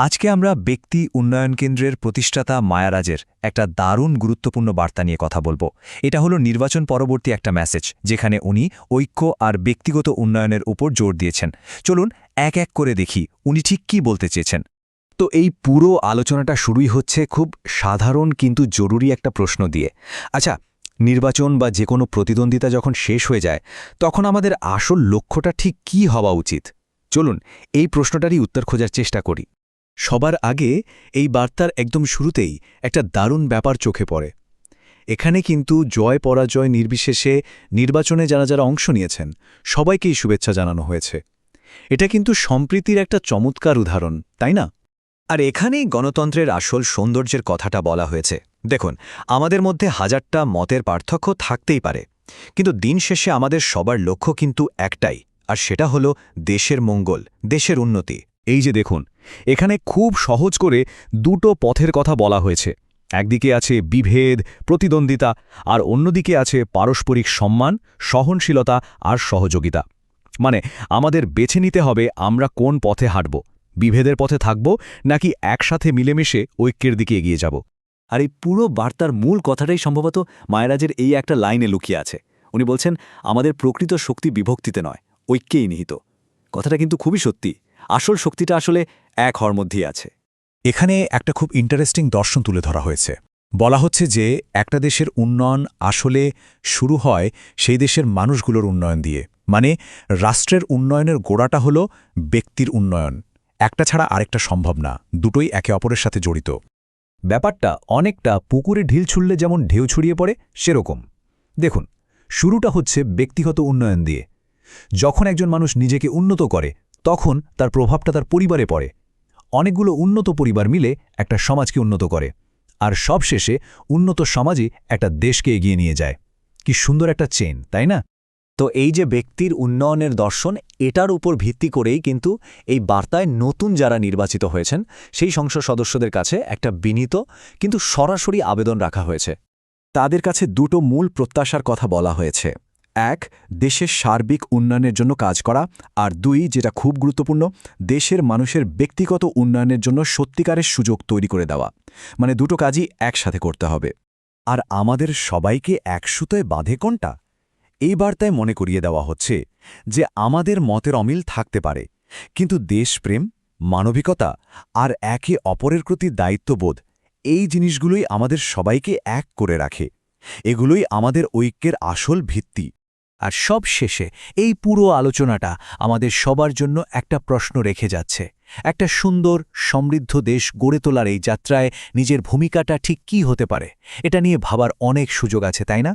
আজকে আমরা ব্যক্তি উন্নয়ন কেন্দ্রের প্রতিষ্ঠাতা মায়ারাজের একটা দারুণ গুরুত্বপূর্ণ বার্তা নিয়ে কথা বলবো। এটা হলো নির্বাচন পরবর্তী একটা মেসেজ, যেখানে উনি ঐক্য আর ব্যক্তিগত উন্নয়নের উপর জোর দিয়েছেন। চলুন এক এক করে দেখি উনি ঠিক কী বলতে চেয়েছেন। তো এই পুরো আলোচনাটা শুরুই হচ্ছে খুব সাধারণ কিন্তু জরুরি একটা প্রশ্ন দিয়ে। আচ্ছা, নির্বাচন বা যে কোনো প্রতিদ্বন্দ্বিতা যখন শেষ হয়ে যায়, তখন আমাদের আসল লক্ষ্যটা ঠিক কী হওয়া উচিত? চলুন এই প্রশ্নটারই উত্তর খোঁজার চেষ্টা করি। সবার আগে এই বার্তার একদম শুরুতেই একটা দারুণ ব্যাপার চোখে পড়ে। এখানে কিন্তু জয় পরাজয় নির্বিশেষে নির্বাচনে যারা অংশ নিয়েছেন সবাইকেই শুভেচ্ছা জানানো হয়েছে। এটা কিন্তু সম্প্রীতির একটা চমৎকার উদাহরণ, তাই না? আর এখানেই গণতন্ত্রের আসল সৌন্দর্যের কথাটা বলা হয়েছে। দেখুন, আমাদের মধ্যে হাজারটা মতের পার্থক্য থাকতেই পারে, কিন্তু দিন শেষে আমাদের সবার লক্ষ্য কিন্তু একটাই, আর সেটা হলো দেশের মঙ্গল, দেশের উন্নতি। এই যে দেখুন, এখানে খুব সহজ করে দুটো পথের কথা বলা হয়েছে। একদিকে আছে বিভেদ, প্রতিদ্বন্দ্বিতা, আর অন্যদিকে আছে পারস্পরিক সম্মান, সহনশীলতা আর সহযোগিতা। মানে আমাদের বেছে নিতে হবে আমরা কোন পথে হাঁটব, বিভেদের পথে থাকব নাকি একসাথে মিলেমিশে ঐক্যের দিকে এগিয়ে যাব। আর এই পুরো বার্তার মূল কথাটাই সম্ভবত মায়ারাজের এই একটা লাইনে লুকিয়ে আছে। উনি বলছেন, আমাদের প্রকৃত শক্তি বিভক্তিতে নয়, ঐক্যেই নিহিত। কথাটা কিন্তু খুবই সত্যি। আসল শক্তিটা আসলে এক হওয়ার মধ্যেই আছে। এখানে একটা খুব ইন্টারেস্টিং দর্শন তুলে ধরা হয়েছে। বলা হচ্ছে যে একটা দেশের উন্নয়ন আসলে শুরু হয় সেই দেশের মানুষগুলোর উন্নয়ন দিয়ে। মানে রাষ্ট্রের উন্নয়নের গোড়াটা হলো ব্যক্তির উন্নয়ন। একটা ছাড়া আরেকটা সম্ভব না, দুটোই একে অপরের সাথে জড়িত। ব্যাপারটা অনেকটা পুকুরে ঢিল ছুড়লে যেমন ঢেউ ছড়িয়ে পড়ে সেরকম। দেখুন, শুরুটা হচ্ছে ব্যক্তিগত উন্নয়ন দিয়ে। যখন একজন মানুষ নিজেকে উন্নত করে, তখন তার প্রভাবটা তার পরিবারে পড়ে। অনেকগুলো উন্নত পরিবার মিলে একটা সমাজকে উন্নত করে, আর সবশেষে উন্নত সমাজই একটা দেশকে এগিয়ে নিয়ে যায়। কি সুন্দর একটা চেইন, তাই না? তো এই যে ব্যক্তির উন্নয়নের দর্শন, এটার উপর ভিত্তি করেই কিন্তু এই বার্তায় নতুন যারা নির্বাচিত হয়েছেন সেই সংসদ সদস্যদের কাছে একটা বিনীত কিন্তু সরাসরি আবেদন রাখা হয়েছে। তাদের কাছে দুটো মূল প্রত্যাশার কথা বলা হয়েছে। এক, দেশের সার্বিক উন্নয়নের জন্য কাজ করা, আর দুই, যেটা খুব গুরুত্বপূর্ণ, দেশের মানুষের ব্যক্তিগত উন্নয়নের জন্য সত্যিকারের সুযোগ তৈরি করে দেওয়া। মানে দুটো কাজই একসাথে করতে হবে। আর আমাদের সবাইকে এক সুতোয় বাঁধে কোনটা? এই বার্তায় মনে করিয়ে দেওয়া হচ্ছে যে আমাদের মতের অমিল থাকতে পারে, কিন্তু দেশপ্রেম, মানবিকতা আর একে অপরের প্রতি দায়িত্ববোধ, এই জিনিসগুলোই আমাদের সবাইকে এক করে রাখে। এগুলোই আমাদের ঐক্যের আসল ভিত্তি। আর সব শেষে এই পুরো আলোচনাটা আমাদের সবার জন্য একটা প্রশ্ন রেখে যাচ্ছে। একটা সুন্দর সমৃদ্ধ দেশ গড়ে তোলার এই যাত্রায় নিজের ভূমিকাটা ঠিক কী হতে পারে, এটা নিয়ে ভাবার অনেক সুযোগ আছে, তাই না?